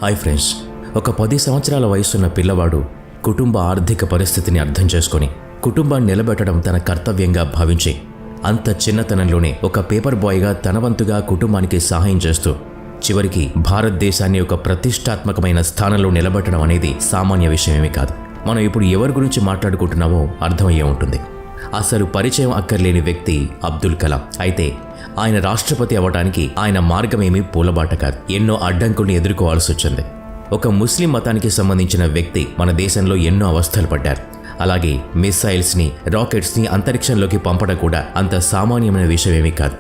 Hi friends, ఒక 10 సంవత్సరాల వయసున్న పిల్లవాడు కుటుంబ ఆర్థిక పరిస్థితిని అర్థం చేసుకొని కుటుంబాన్ని నిలబెట్టడం తన కర్తవ్యంగా భావించి అంత చిన్నతనంలోనే ఒక పేపర్ బాయ్గా తన వంతుగా కుటుంబానికి సహాయం చేస్తూ చివరికి భారతదేశాన్ని ఒక ప్రతిష్టాత్మకమైన స్థానంలో నిలబెట్టడం అనేది సామాన్య విషయమేమీ కాదు. మనం ఇప్పుడు ఎవరి గురించి మాట్లాడుకుంటున్నామో అర్థమయ్యే ఉంటుంది. అసలు పరిచయం అక్కర్లేని వ్యక్తి అబ్దుల్ కలాం. అయితే ఆయన రాష్ట్రపతి అవ్వడానికి ఆయన మార్గమేమీ పూలబాట కాదు. ఎన్నో అడ్డంకుల్ని ఎదుర్కోవాల్సి వచ్చింది. ఒక ముస్లిం మతానికి సంబంధించిన వ్యక్తి మన దేశంలో ఎన్నో అవస్థలు పడ్డారు. అలాగే మిసైల్స్ని, రాకెట్స్ని అంతరిక్షంలోకి పంపడం కూడా అంత సామాన్యమైన విషయమేమీ కాదు.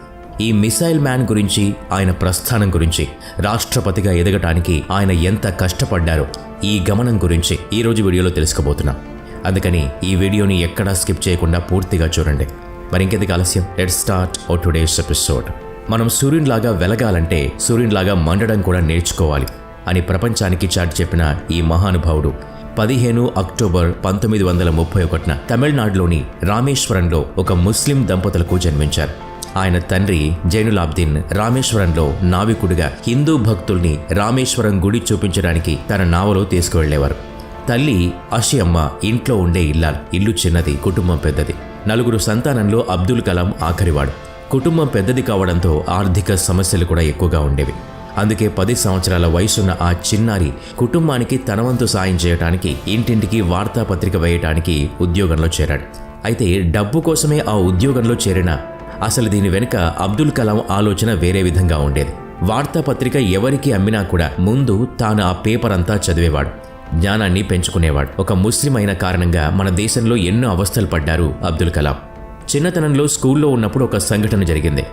ఈ మిసైల్ మ్యాన్ గురించి, ఆయన ప్రస్థానం గురించి, రాష్ట్రపతిగా ఎదగటానికి ఆయన ఎంత కష్టపడ్డారో ఈ గమనం గురించి ఈరోజు వీడియోలో తెలుసుకోబోతున్నాం. అందుకని ఈ వీడియోని ఎక్కడా స్కిప్ చేయకుండా పూర్తిగా చూడండి. మరి ఇంకెందుకు ఆలస్యం, లెట్స్ స్టార్ట్ టుడేస్ ఎపిసోడ్. మనం సూర్యునిలాగా వెలగాలంటే సూర్యునిలాగా మండడం కూడా నేర్చుకోవాలి అని ప్రపంచానికి చాటి చెప్పిన ఈ మహానుభావుడు 15 అక్టోబర్ 1931 తమిళనాడులోని రామేశ్వరంలో ఒక ముస్లిం దంపతులకు జన్మించారు. ఆయన తండ్రి జైనులాబ్దీన్ రామేశ్వరంలో నావికుడిగా హిందూ భక్తుల్ని రామేశ్వరం గుడి చూపించడానికి తన నావలో తీసుకువెళ్లేవారు. తల్లి అషియమ్మ ఇంట్లో ఉండే ఇల్లాలు. ఇల్లు చిన్నది, కుటుంబం పెద్దది. 4 సంతానంలో అబ్దుల్ కలాం ఆఖరివాడు. కుటుంబం పెద్దది కావడంతో ఆర్థిక సమస్యలు కూడా ఎక్కువగా ఉండేవి. అందుకే 10 సంవత్సరాల వయసున్న ఆ చిన్నారి కుటుంబానికి తన వంతు సాయం చేయడానికి ఇంటింటికి వార్తాపత్రిక వేయటానికి ఉద్యోగంలో చేరాడు. అయితే డబ్బు కోసమే ఆ ఉద్యోగంలో చేరిన అసలు దీని వెనుక అబ్దుల్ కలాం ఆలోచన వేరే విధంగా ఉండేది. వార్తాపత్రిక ఎవరికి అమ్మినా కూడా ముందు తాను ఆ పేపర్ అంతా చదివేవాడు, జ్ఞానాన్ని పెంచుకునేవాడు. ఒక ముస్లిం అయిన కారణంగా మన దేశంలో ఎన్నో అవస్థలు పడ్డారు అబ్దుల్ కలాం. చిన్నతనంలో స్కూల్లో ఉన్నప్పుడు ఒక సంఘటన జరిగింది.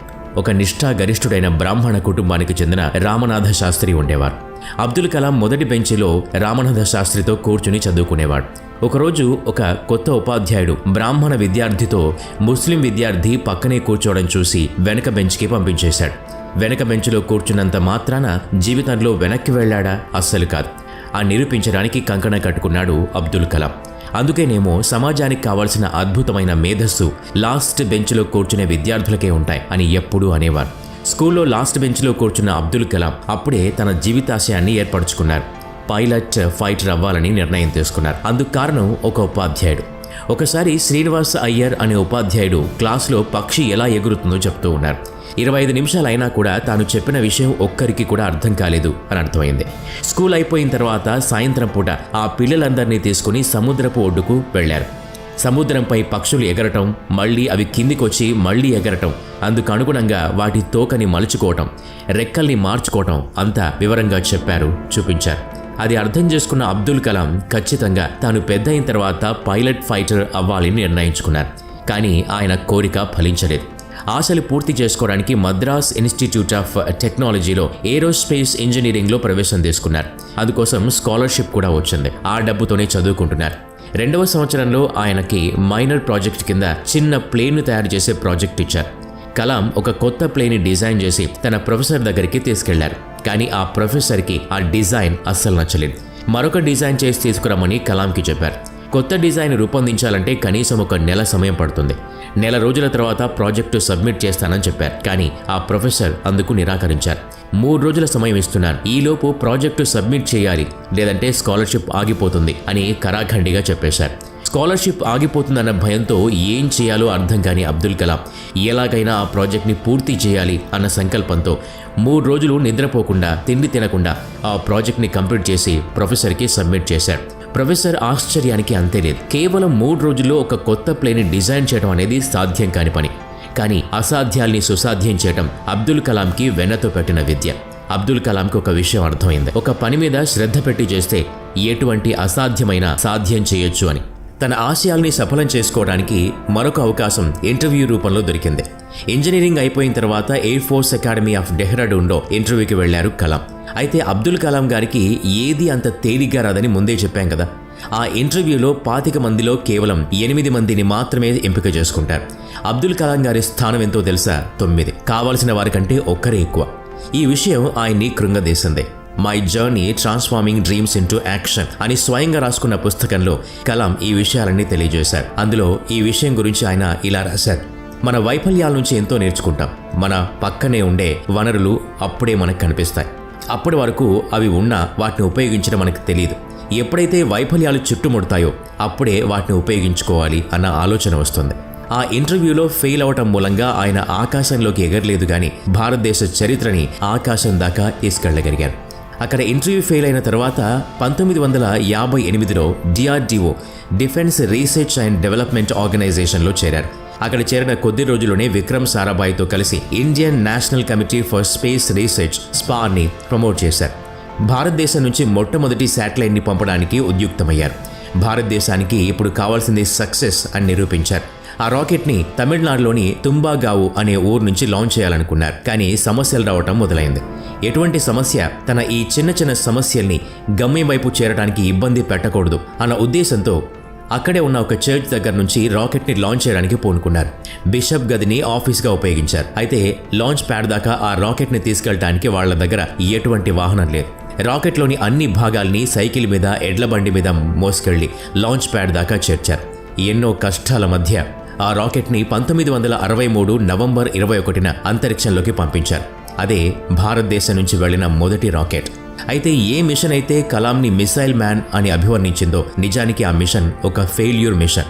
ఒక నిష్ఠాగరిష్ఠుడైన బ్రాహ్మణ కుటుంబానికి చెందిన రామనాథ శాస్త్రి ఉండేవారు. అబ్దుల్ కలాం మొదటి బెంచిలో రామనాథ శాస్త్రితో కూర్చుని చదువుకునేవాడు. ఒకరోజు ఒక కొత్త ఉపాధ్యాయుడు బ్రాహ్మణ విద్యార్థితో ముస్లిం విద్యార్థి పక్కనే కూర్చోవడం చూసి వెనక బెంచ్కి పంపించేశాడు. వెనక బెంచ్లో కూర్చున్నంత మాత్రాన జీవితంలో వెనక్కి వెళ్ళాడా? అస్సలు కాదు. ఆ నిరూపించడానికి కంకణం కట్టుకున్నాడు అబ్దుల్ కలాం. అందుకేనేమో సమాజానికి కావాల్సిన అద్భుతమైన మేధస్సు లాస్ట్ బెంచ్లో కూర్చునే విద్యార్థులకే ఉంటాయి అని ఎప్పుడూ అనేవారు. స్కూల్లో లాస్ట్ బెంచ్లో కూర్చున్న అబ్దుల్ కలాం అప్పుడే తన జీవితాశయాన్ని ఏర్పరచుకున్నారు. పైలట్, ఫైటర్ అవ్వాలని నిర్ణయం తీసుకున్నారు. అందుకు కారణం ఒక ఉపాధ్యాయుడు. ఒకసారి శ్రీనివాస్ అయ్యర్ అనే ఉపాధ్యాయుడు క్లాసులో పక్షి ఎలా ఎగురుతుందో చెప్తూ ఉన్నారు. 25 నిమిషాలు అయినా కూడా తాను చెప్పిన విషయం ఒక్కరికి కూడా అర్థం కాలేదు అని అర్థమైంది. స్కూల్ అయిపోయిన తర్వాత సాయంత్రం పూట ఆ పిల్లలందరినీ తీసుకుని సముద్రపు ఒడ్డుకు వెళ్లారు. సముద్రంపై పక్షులు ఎగరటం, మళ్లీ అవి కిందికొచ్చి మళ్లీ ఎగరటం, అందుకు అనుగుణంగా వాటి తోకని మలుచుకోవటం, రెక్కల్ని మార్చుకోవటం అంతా వివరంగా చెప్పారు, చూపించారు. అది అర్థం చేసుకున్న అబ్దుల్ కలాం ఖచ్చితంగా తాను పెద్ద అయిన తర్వాత పైలట్, ఫైటర్ అవ్వాలని నిర్ణయించుకున్నారు. కానీ ఆయన కోరిక ఫలించలేదు. ఆశలు పూర్తి చేసుకోవడానికి మద్రాస్ ఇన్స్టిట్యూట్ ఆఫ్ టెక్నాలజీలో ఏరోస్పేస్ ఇంజనీరింగ్లో ప్రవేశం తీసుకున్నారు. అందుకోసం స్కాలర్షిప్ కూడా వచ్చింది. ఆ డబ్బుతోనే చదువుకుంటున్నారు. 2వ సంవత్సరంలో ఆయనకి మైనర్ ప్రాజెక్ట్ కింద చిన్న ప్లేన్ను తయారు చేసే ప్రాజెక్ట్ ఇచ్చారు. కలాం ఒక కొత్త ప్లేన్ని డిజైన్ చేసి తన ప్రొఫెసర్ దగ్గరికి తీసుకెళ్లారు. కానీ ఆ ప్రొఫెసర్కి ఆ డిజైన్ అస్సలు నచ్చలేదు. మరొక డిజైన్ చేసి తీసుకురమ్మని కలాంకి చెప్పారు. కొత్త డిజైన్ రూపొందించాలంటే కనీసం 1 నెల సమయం పడుతుంది. నెల రోజుల తర్వాత ప్రాజెక్టు సబ్మిట్ చేస్తానని చెప్పారు. కానీ ఆ ప్రొఫెసర్ అందుకు నిరాకరించారు. 3 రోజుల సమయం ఇస్తున్నాను, ఈలోపు ప్రాజెక్టు సబ్మిట్ చేయాలి, లేదంటే స్కాలర్షిప్ ఆగిపోతుంది అని కరాఖండిగా చెప్పేశారు. స్కాలర్షిప్ ఆగిపోతుందన్న భయంతో ఏం చేయాలో అర్థం కాని అబ్దుల్ కలాం ఎలాగైనా ఆ ప్రాజెక్ట్ని పూర్తి చేయాలి అన్న సంకల్పంతో 3 రోజులు నిద్రపోకుండా, తిండి తినకుండా ఆ ప్రాజెక్ట్ని కంప్లీట్ చేసి ప్రొఫెసర్కి సబ్మిట్ చేశారు. ప్రొఫెసర్ ఆశ్చర్యానికి అంతే లేదు. కేవలం 3 రోజుల్లో ఒక కొత్త ప్లేన్ని డిజైన్ చేయడం అనేది సాధ్యం కాని పని. కానీ అసాధ్యాల్ని సుసాధ్యం చేయడం అబ్దుల్ కలాంకి వెన్నతో పెట్టిన విద్య. అబ్దుల్ కలాంకి ఒక విషయం అర్థమైంది. ఒక పని మీద శ్రద్ధ పెట్టి చేస్తే ఎటువంటి అసాధ్యమైన సాధ్యం చేయొచ్చు అని. తన ఆశయాల్ని సఫలం చేసుకోవడానికి మరొక అవకాశం ఇంటర్వ్యూ రూపంలో దొరికింది. ఇంజనీరింగ్ అయిపోయిన తర్వాత ఎయిర్ ఫోర్స్ అకాడమీ ఆఫ్ డెహ్రాడూన్లో ఇంటర్వ్యూకి వెళ్లారు కలాం. అయితే అబ్దుల్ కలాం గారికి ఏది అంత తేలిగ్గా రాదని ముందే చెప్పాం కదా. ఆ ఇంటర్వ్యూలో 25 మందిలో కేవలం 8 మందిని మాత్రమే ఎంపిక చేసుకుంటారు. అబ్దుల్ కలాం గారి స్థానం ఎంతో తెలుసా? 9. కావాల్సిన వారికంటే ఒక్కరే ఎక్కువ. ఈ విషయం ఆయన్ని కృంగదీసింది. My journey transforming dreams into action అని స్వయంగా రాసుకున్న పుస్తకంలో కలాం ఈ విషయాలన్నీ తెలియజేశారు. అందులో ఈ విషయం గురించి ఆయన ఇలా రాశారు: మన వైఫల్యాల నుంచి ఎంతో నేర్చుకుంటాం. మన పక్కనే ఉండే వనరులు అప్పుడే మనకు కనిపిస్తాయి. అప్పటి వరకు అవి ఉన్నా వాటిని ఉపయోగించడం మనకు తెలియదు. ఎప్పుడైతే వైఫల్యాలు చుట్టుముడతాయో అప్పుడే వాటిని ఉపయోగించుకోవాలి అన్న ఆలోచన వస్తుంది. ఆ ఇంటర్వ్యూలో ఫెయిల్ అవటం మూలంగా ఆయన ఆకాశంలోకి ఎగరలేదు కానీ భారతదేశ చరిత్రని ఆకాశం దాకా తీసుకెళ్లగలిగారు. అక్కడ ఇంటర్వ్యూ ఫెయిల్ అయిన తర్వాత 1958లో DRDO defence research and development ఆర్గనైజేషన్లో చేరారు. అక్కడ చేరిన కొద్ది రోజుల్లోనే విక్రమ్ సారాభాయ్తో కలిసి Indian national committee for space research స్పార్ని ప్రమోట్ చేశారు. భారతదేశం నుంచి మొట్టమొదటి శాటిలైట్ని పంపడానికి ఉద్యుక్తమయ్యారు. భారతదేశానికి ఇప్పుడు కావాల్సింది సక్సెస్ అని నిరూపించారు. ఆ రాకెట్ని తమిళనాడులోని తుంబాగావు అనే ఊరు నుంచి లాంచ్ చేయాలనుకున్నారు. కానీ సమస్యలు రావటం మొదలైంది. ఎటువంటి సమస్య తన ఈ చిన్న చిన్న సమస్యల్ని గమ్యం వైపు చేరడానికి ఇబ్బంది పెట్టకూడదు అన్న ఉద్దేశంతో అక్కడే ఉన్న ఒక చర్చ్ దగ్గర నుంచి రాకెట్ని లాంచ్ చేయడానికి పూనుకున్నారు. బిషప్ గదిని ఆఫీస్గా ఉపయోగించారు. అయితే లాంచ్ ప్యాడ్ దాకా ఆ రాకెట్ని తీసుకెళ్ళడానికి వాళ్ల దగ్గర ఎటువంటి వాహనం లేదు. రాకెట్లోని అన్ని భాగాల్ని సైకిల్ మీద, ఎడ్ల బండి మీద మోసుకెళ్లి లాంచ్ ప్యాడ్ దాకా చేర్చారు. ఎన్నో కష్టాల మధ్య ఆ రాకెట్ని 1963 నవంబర్ 21న అంతరిక్షంలోకి పంపించారు. అదే భారతదేశం నుంచి వెళ్లిన మొదటి రాకెట్. అయితే ఏ మిషన్ అయితే కలాంని మిసైల్ మ్యాన్ అని అభివర్ణించిందో నిజానికి ఆ మిషన్ ఒక ఫెయిల్యూర్ మిషన్.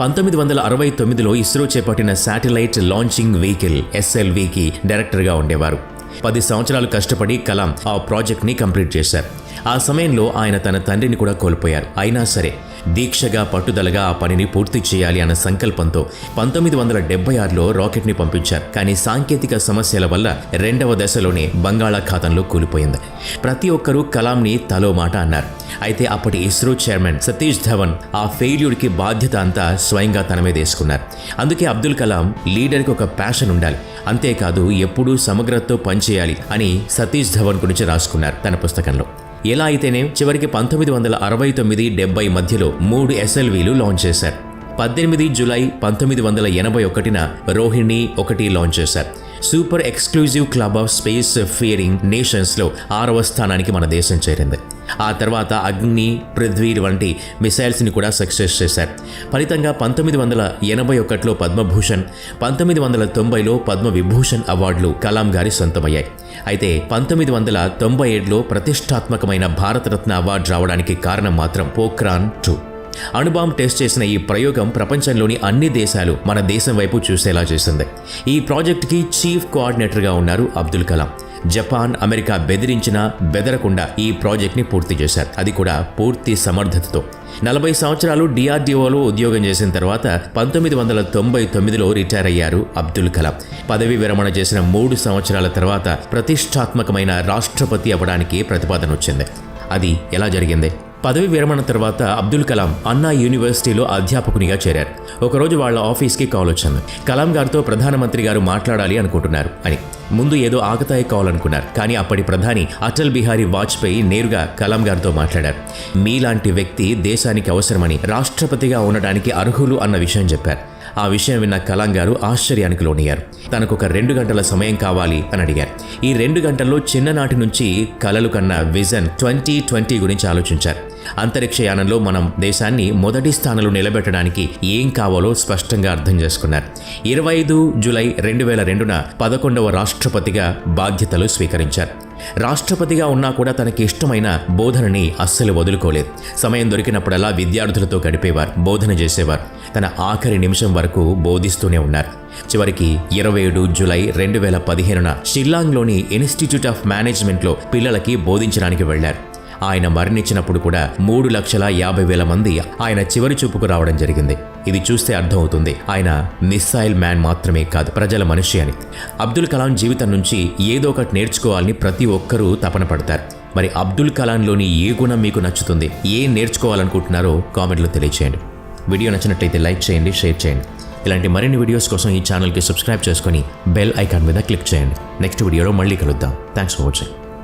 1969లో ఇస్రో చేపట్టిన శాటిలైట్ లాంచింగ్ వెహికల్ SLVకి డైరెక్టర్గా ఉండేవారు. 10 సంవత్సరాలు కష్టపడి కలాం ఆ ప్రాజెక్ట్ని కంప్లీట్ చేశారు. ఆ సమయంలో ఆయన తన తండ్రిని కూడా కోల్పోయారు. అయినా సరే దీక్షగా పట్టుదలగా ఆ పనిని పూర్తి చేయాలి అన్న సంకల్పంతో 1976లో రాకెట్ని పంపించారు. కానీ సాంకేతిక సమస్యల వల్ల 2వ దశలోనే బంగాళాఖాతంలో కూలిపోయింది. ప్రతి ఒక్కరూ కలాంని తలో మాట అన్నారు. అయితే అప్పటి ఇస్రో చైర్మన్ సతీష్ ధవన్ ఆ ఫెయిల్యూర్కి బాధ్యత అంతా స్వయంగా తన మీద వేసుకున్నారు. అందుకే అబ్దుల్ కలాం లీడర్కి ఒక ప్యాషన్ ఉండాలి, అంతేకాదు ఎప్పుడూ సమగ్రతతో పనిచేయాలి అని సతీష్ ధవన్ గురించి రాసుకున్నారు తన పుస్తకంలో. ఎలా అయితేనే చివరికి 1969-70 మధ్యలో 3 SLVలు లాంచ్ చేశారు. 18 జూలై 1981న రోహిణి 1 లాంచ్ చేశారు. Super exclusive club of space faring నేషన్స్లో 6వ స్థానానికి మన దేశం చేరింది. ఆ తర్వాత అగ్ని, పృథ్వీ వంటి మిసైల్స్ని కూడా సక్సెస్ చేశారు. ఫలితంగా 1981లో పద్మభూషణ్, 1990లో పద్మవిభూషణ్ అవార్డులు కలాం గారి సొంతమయ్యాయి. అయితే 1997లో ప్రతిష్టాత్మకమైన భారతరత్న అవార్డు రావడానికి కారణం మాత్రం పోఖ్రాన్ 2 అణుబాంబ్ టెస్ట్ చేసిన ఈ ప్రయోగం ప్రపంచంలోని అన్ని దేశాలు మన దేశం వైపు చూసేలా చేసింది. ఈ ప్రాజెక్టుకి చీఫ్ కోఆర్డినేటర్గా ఉన్నారు అబ్దుల్ కలాం. జపాన్, అమెరికా బెదిరించినా బెదరకుండా ఈ ప్రాజెక్ట్ని పూర్తి చేశారు. అది కూడా పూర్తి సమర్థతతో. 40 సంవత్సరాలు DRDOలో ఉద్యోగం చేసిన తర్వాత 1999లో రిటైర్ అయ్యారు అబ్దుల్ కలాం. పదవి విరమణ చేసిన 3 సంవత్సరాల తర్వాత ప్రతిష్టాత్మకమైన రాష్ట్రపతి అవ్వడానికి ప్రతిపాదన వచ్చింది. అది ఎలా జరిగింది? పదవి విరమణ తర్వాత అబ్దుల్ కలాం అన్నా యూనివర్సిటీలో అధ్యాపకునిగా చేరారు. ఒకరోజు వాళ్ళ ఆఫీస్కి కాల్ వచ్చింది. కలాం గారితో ప్రధానమంత్రి గారు మాట్లాడాలి అనుకుంటున్నారు అని. ముందు ఏదో ఆకతాయి కాల్ అనుకున్నారు. కానీ అప్పటి ప్రధాని అటల్ బిహారీ వాజ్పేయి నేరుగా కలాం గారితో మాట్లాడారు. మీలాంటి వ్యక్తి దేశానికి అవసరమని, రాష్ట్రపతిగా ఉండడానికి అర్హులు అన్న విషయం చెప్పారు. ఆ విషయం విన్న కలాం గారు ఆశ్చర్యానికి లోనయ్యారు. తనకొక 2 గంటల సమయం కావాలి అని అడిగారు. ఈ 2 గంటల్లో చిన్ననాటి నుంచి కలలు కన్న విజన్ 2020 గురించి ఆలోచించారు. అంతరిక్ష యానంలో మనం దేశాన్ని మొదటి స్థానంలో నిలబెట్టడానికి ఏం కావాలో స్పష్టంగా అర్థం చేసుకున్నారు. 25 జూలై 2002న 11వ రాష్ట్రపతిగా బాధ్యతలు స్వీకరించారు. రాష్ట్రపతిగా ఉన్నా కూడా తనకి ఇష్టమైన బోధనని అస్సలు వదులుకోలేదు. సమయం దొరికినప్పుడల్లా విద్యార్థులతో గడిపేవారు, బోధన చేసేవారు. తన ఆఖరి నిమిషం వరకు బోధిస్తూనే ఉన్నారు. చివరికి 27 జూలై 2015న షిల్లాంగ్లోని ఇన్స్టిట్యూట్ ఆఫ్ మేనేజ్మెంట్లో పిల్లలకి బోధించడానికి వెళ్లారు. ఆయన మరణించినప్పుడు కూడా 3,50,000 మంది ఆయన చివరి చూపుకు రావడం జరిగింది. ఇది చూస్తే అర్థమవుతుంది ఆయన మిస్సైల్ మ్యాన్ మాత్రమే కాదు, ప్రజల మనిషి అని. అబ్దుల్ కలాం జీవితం నుంచి ఏదో ఒకటి నేర్చుకోవాలని ప్రతి ఒక్కరూ తపన పడతారు. మరి అబ్దుల్ కలాంలోని ఏ గుణం మీకు నచ్చుతుంది, ఏం నేర్చుకోవాలనుకుంటున్నారో కామెంట్లో తెలియచేయండి. వీడియో నచ్చినట్లయితే లైక్ చేయండి, షేర్ చేయండి. ఇలాంటి మరిన్ని వీడియోస్ కోసం ఈ ఛానల్కి సబ్స్క్రైబ్ చేసుకొని బెల్ ఐకాన్ మీద క్లిక్ చేయండి. నెక్స్ట్ వీడియోలో మళ్ళీ కలుద్దాం. Thanks for watching.